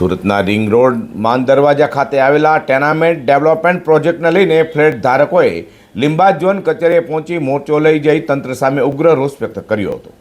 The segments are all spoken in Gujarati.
સુરતના રિંગ રોડ માન દરવાજા ખાતે આવેલા ટેનામેન્ટ ડેવલપમેન્ટ પ્રોજેક્ટને લઈને ફ્લેટ ધારકોએ લીંબાદ ઝોન કચેરીએ પહોંચી મોરચો લઈ જઈ તંત્ર સામે ઉગ્ર રોષ વ્યક્ત કર્યો હતો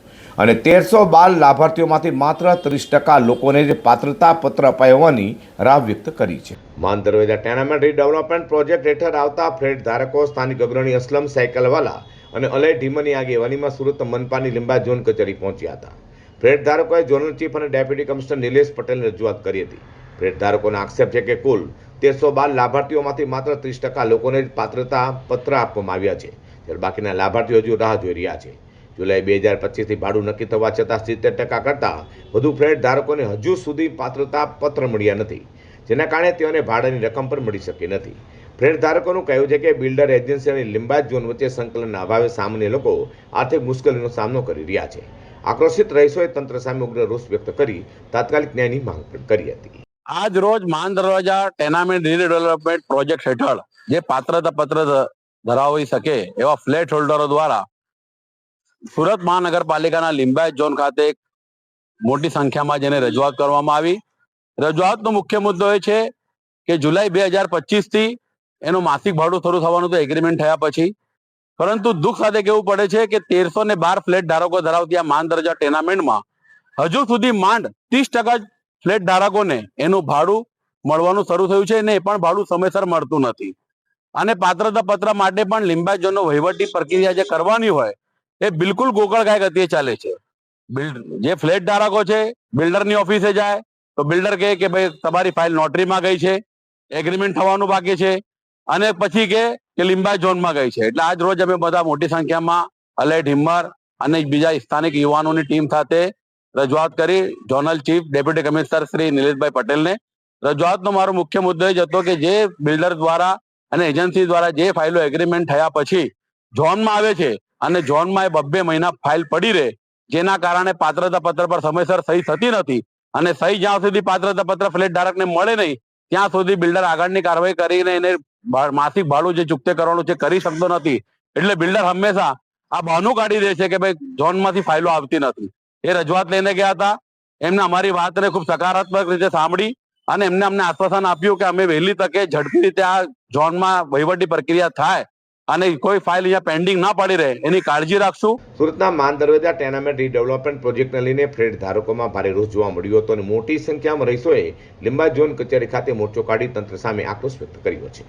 અને 1312 લાભાર્થીઓમાંથી માત્ર 30% લોકોને જ પાત્રતા પત્ર અપાયા હોવાની રાવ વ્યક્ત કરી છે। માન દરવાજા ટેનામેન્ટ રીડેવલપમેન્ટ પ્રોજેક્ટ હેઠળ આવતા ફ્લેટ ધારકો સ્થાનિક અગ્રણી અસલમ સાયકલવાલા અને અલય ઢીમની આગેવાનીમાં સુરત મનપાની લીંબાદ ઝોન કચેરી પહોંચ્યા હતા। ફ્લેટ ધારકોએ ઝોનલ ચીફ અને ડેપ્યુટી કમિશનર નિલેશ પટેલને રજૂઆત કરી હતી। ફ્લેટ ધારકોનો આક્ષેપ છે કે કુલ 1312 લાભાર્થીઓમાંથી માત્ર 30% લોકોને જ પાત્રતા પત્ર આપવામાં આવ્યા છે, જ્યારે બાકીના લાભાર્થીઓ હજુ રાહ જોઈ રહ્યા છે। જુલાઈ 2025થી ભાડું નક્કી થવા છતાં 70% કરતાં વધુ ફ્લેટ ધારકોને હજુ સુધી પાત્રતા પત્ર મળ્યા નથી, જેના કારણે તેઓને ભાડાની રકમ પણ મળી શકી નથી। ફ્લેટ ધારકોનું કહેવું છે કે બિલ્ડર એજન્સી અને લીંબાદ ઝોન વચ્ચે સંકલનના અભાવે સામાન્ય લોકો આર્થિક મુશ્કેલીનો સામનો કરી રહ્યા છે। આક્રોશિત રહીશોએ તંત્ર સામે ઉગ્ર રોષ વ્યક્ત કરી તાત્કાલિક ન્યાયની માંગ પણ કરી હતી। આજ રોજ માન દરવાજા ટેનામેન્ટ રીડેવલપમેન્ટ પ્રોજેક્ટ હેઠળ જે પાત્રતા પત્ર ધરાવી શકે એવા ફ્લેટ હોલ્ડરો દ્વારા સુરત મહાનગરપાલિકાના લીંબાયત ઝોન ખાતે મોટી સંખ્યામાં જેને રજૂઆત કરવામાં આવી। રજૂઆતનો મુખ્ય મુદ્દો એ છે કે જુલાઈ 2025થી એનું માસિક ભાડું શરૂ થવાનું તો એગ્રીમેન્ટ થયા પછી, પરંતુ દુઃખ સાથે કહેવું પડે છે કે 1312 ફ્લેટ ધારકો ધરાવતી આ માન દરવાજા ટેનામેન્ટમાં હજુ સુધી માંડ 30% ફ્લેટ ધારકોને એનું ભાડું મળવાનું શરૂ થયું છે ને એ પણ ભાડું સમયસર મળતું નથી। અને પાત્રતા પત્ર માટે પણ લીંબાયત ઝોનનો વહીવટી પ્રક્રિયા જે કરવાની હોય એ બિલકુલ ગોકળગાય ગતિએ ચાલે છે। જે ફ્લેટ ધારકો છે બિલ્ડરની ઓફિસે જાય તો બિલ્ડર કહે કે ભાઈ તમારી ફાઇલ નોટરીમાં ગઈ છે, એગ્રીમેન્ટ થવાનું બાકી છે, અને પછી કે લીંબાયત ઝોનમાં ગઈ છે। એટલે આજ રોજ અમે બધા મોટી સંખ્યામાં અલય ઢીમર અને બીજા સ્થાનિક યુવાનોની ટીમ સાથે રજૂઆત કરી zonal chief deputy commissioner Shri Nileshbhai પટેલને। રજૂઆતનો મારો મુખ્ય મુદ્દો એ જ હતો કે જે બિલ્ડર દ્વારા અને એજન્સી દ્વારા જે ફાઇલો એગ્રીમેન્ટ થયા પછી ઝોનમાં આવે છે અને ઝોનમાં એ 2 મહિના ફાઇલ પડી રહે, જેના કારણે પાત્રતા પત્ર પર સમયસર સહી થતી નથી અને સહી જ્યાં સુધી પાત્રતા પત્ર ફ્લેટ ધારકને મળે નહીં ત્યાં સુધી બિલ્ડર આગળની કાર્યવાહી કરીને એને માસિક ભાડું જે ચૂકતે કરવાનું છે કરી શકતો નથી। એટલે બિલ્ડર હંમેશા આ બહાનું કાઢી દે છે કે ભાઈ ઝોનમાંથી ફાઇલો આવતી નથી। એ રજૂઆત લઈને ગયા હતા, એમને અમારી વાતને ખૂબ સકારાત્મક રીતે સાંભળી અને એમને અમને આશ્વાસન આપ્યું કે અમે વહેલી તકે ઝડપી રીતે આ ઝોનમાં વહીવટી પ્રક્રિયા થાય અને કોઈ ફાઇલ અહીંયા પેન્ડિંગ ના પડી રહે એની કાળજી રાખશું। સુરતના માન દરવાજા ટેનામેન્ટ રીડેવલપમેન્ટ પ્રોજેક્ટને લઈને ફ્લેટ ધારકોમાં ભારે રોષ જોવા મળ્યો હતો અને મોટી સંખ્યામાં રહીશોએ લીંબાયત ઝોન કચેરી ખાતે મોરચો કાઢી તંત્ર સામે આક્રોશ વ્યક્ત કર્યો છે।